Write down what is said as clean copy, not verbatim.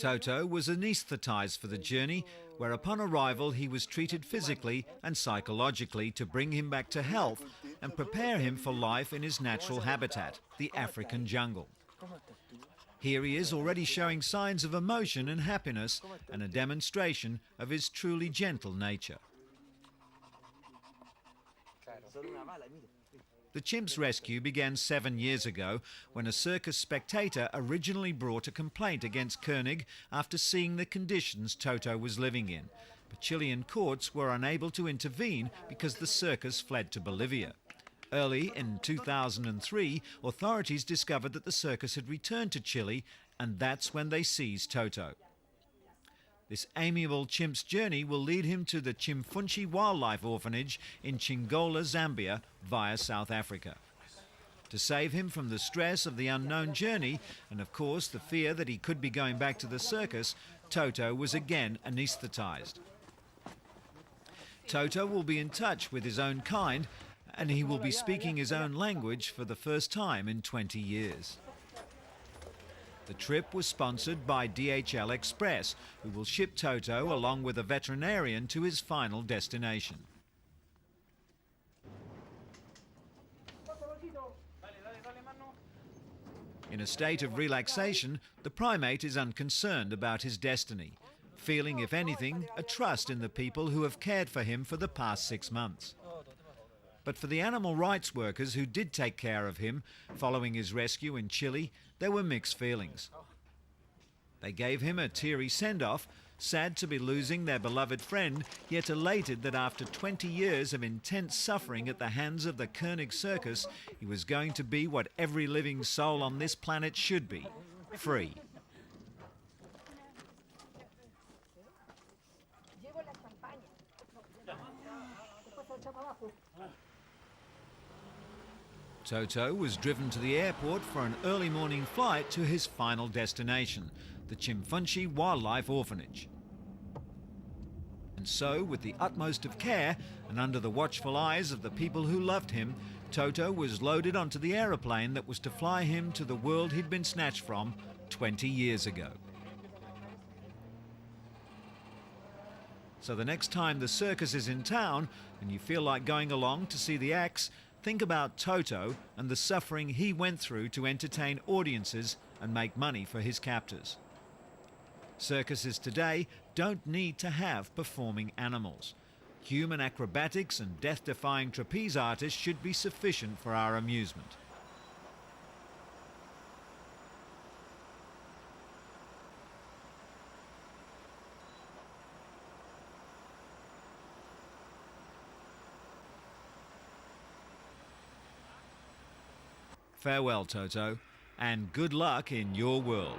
Toto was anaesthetised for the journey, where upon arrival he was treated physically and psychologically to bring him back to health and prepare him for life in his natural habitat, the African jungle. Here he is already showing signs of emotion and happiness and a demonstration of his truly gentle nature. The chimp's rescue began 7 years ago when a circus spectator originally brought a complaint against Koenig after seeing the conditions Toto was living in. But Chilean courts were unable to intervene because the circus fled to Bolivia. Early in 2003, authorities discovered that the circus had returned to Chile, and that's when they seized Toto. This amiable chimp's journey will lead him to the Chimfunchi Wildlife Orphanage in Chingola, Zambia, via South Africa. To save him from the stress of the unknown journey, and of course the fear that he could be going back to the circus, Toto was again anaesthetised. Toto will be in touch with his own kind, and he will be speaking his own language for the first time in 20 years. The trip was sponsored by DHL Express, who will ship Toto along with a veterinarian to his final destination. In a state of relaxation, the primate is unconcerned about his destiny, feeling, if anything, a trust in the people who have cared for him for the past 6 months. But for the animal rights workers who did take care of him following his rescue in Chile, there were mixed feelings. They gave him a teary send-off, sad to be losing their beloved friend, yet elated that after 20 years of intense suffering at the hands of the Koenig Circus, he was going to be what every living soul on this planet should be, free. Toto was driven to the airport for an early morning flight to his final destination, the Chimfunchi Wildlife Orphanage. And so, with the utmost of care and under the watchful eyes of the people who loved him, Toto was loaded onto the aeroplane that was to fly him to the world he'd been snatched from 20 years ago. So the next time the circus is in town and you feel like going along to see the acts, think about Toto and the suffering he went through to entertain audiences and make money for his captors. Circuses today don't need to have performing animals. Human acrobatics and death-defying trapeze artists should be sufficient for our amusement. Farewell, Toto, and good luck in your world.